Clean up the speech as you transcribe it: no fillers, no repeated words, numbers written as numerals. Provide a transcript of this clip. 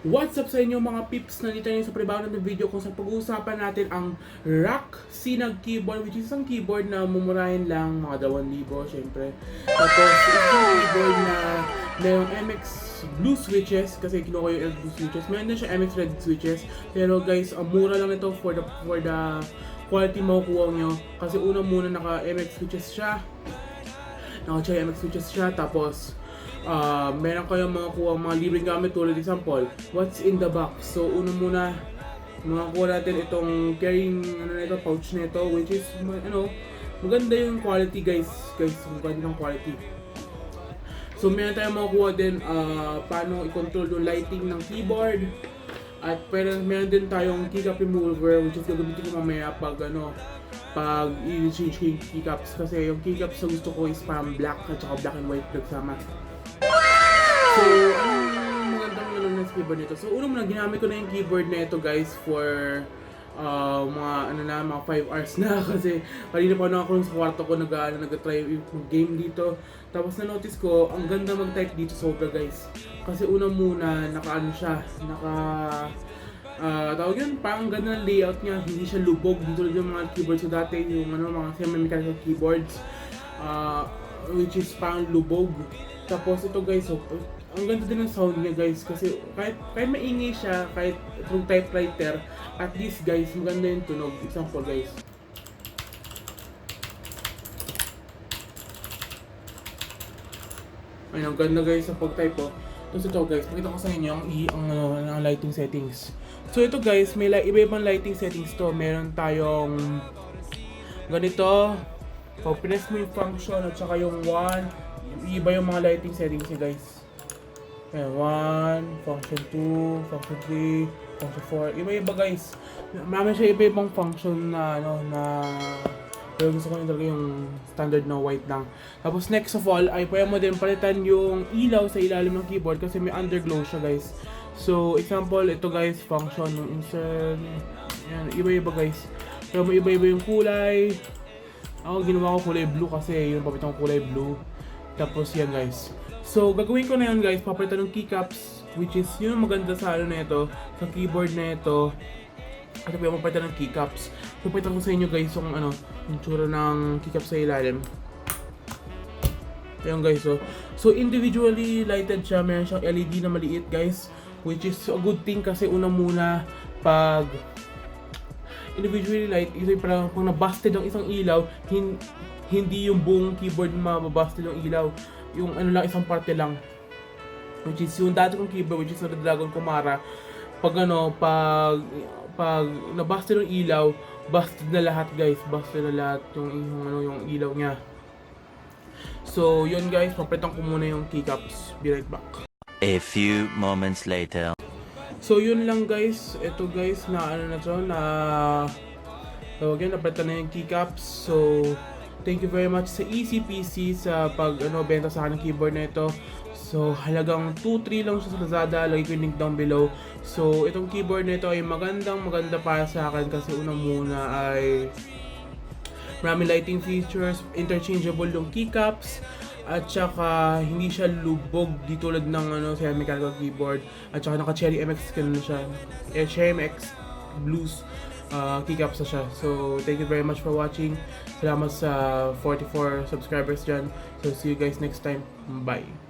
What's up sa inyo mga pips? Nandito na sa panibagong na video kung saan pag-uusapan natin ang RAKK SINAG keyboard, which is isang keyboard na mumurahin lang mga 2,000 syempre. Tapos isang keyboard na mayroong MX blue switches kasi kinuha ko yung blue switches. Meron din siya MX red switches. Pero guys, ang mura lang ito for the quality makukuha nyo. Kasi una muna naka MX switches siya. Naka MX switches siya. Tapos meron kayong mga kuha mga libreng gamit tulad example, what's in the box. So una muna makakuha natin itong carrying pouch na ito, which is maganda yung quality guys, maganda yung quality. So meron tayong makakuha din paano i-control yung lighting ng keyboard, at meron din tayong keycap remover, which is gagamitin ko mamaya pag i-change ko yung keycaps, kasi yung keycaps na gusto ko is parang black at saka black and white nagsama. So, ang magandang sa keyboard nito. So, una muna, ginamit ko na yung keyboard na ito guys for mga 5 hours na kasi kanina pa na ako sa kwarto ko nag-try mag-game dito. Tapos na-notice ko, ang ganda mag-type dito sobra guys. Kasi una muna, tawag yun, parang ganda ng layout niya, hindi siya lubog dito yung mga keyboards ko dati, yung mga semi-mechanical keyboards, which is parang lubog. Tapos ito guys, ang ganda din ng sound niya guys, kasi kahit maingay siya, kahit itong typewriter, at least guys, maganda yung tunog. Example guys. Ayun, ang ganda guys sa pag-type po. Tapos ito guys, pakita ko sa inyo ang lighting settings. So ito guys, may iba-ibang lighting settings to. Meron tayong ganito, pag press mo yung function at saka yung 1, iba yung mga lighting settings niya guys. Ayan, 1, function 2, function 3, function 4. Iba-iba guys. Marami siya iba-ibang function na pero gusto ko nyo talaga yung standard na white lang. Tapos next of all, ay pwede mo din palitan yung ilaw sa ilalim ng keyboard kasi may underglow siya guys. So example, ito guys, function ng insert. Ayan, iba-iba guys. Pero may iba-iba yung kulay. Ako ginawa ko kulay blue kasi yung papitang kulay blue. Tapos yan guys. So gagawin ko na yan guys, papalitan ng keycaps, which is yung maganda sa na ito, sa keyboard na ito. At pwede mapalitan ng keycaps. So papalitan ko sa inyo guys yung yung tsura ng keycaps sa ilalim. Ayun guys, so individually lighted siya, meron siyang LED na maliit guys, which is a good thing kasi una muna pag individually light, ito yung parang kung nabusted ang isang ilaw, hindi yung buong keyboard mababusted yung ilaw, yung lang, isang parte lang, which is yung dati kong keyboard, which is na Dragon Kumara. Pag nabusted yung ilaw, busted na lahat guys, busted na lahat yung ilaw niya. So yun guys, papalitan ko muna yung keycaps. Be right back. A few moments later. So yun lang guys, ito guys napalitan na yung keycaps. So thank you very much sa ECPC sa benta sa akin ng keyboard na ito. So halagang 2-3 lang siya sa Lazada, lagay ko yung link down below. So itong keyboard na ito ay maganda para sa akin kasi una muna ay maraming lighting features, interchangeable yung keycaps, at saka hindi siya lubog di tulad ng semi-mechanical keyboard, at saka naka Cherry MX siya, Cherry MX blues keycaps na siya. So thank you very much for watching. Salamat sa 44 subscribers dyan. So see you guys next time. Bye.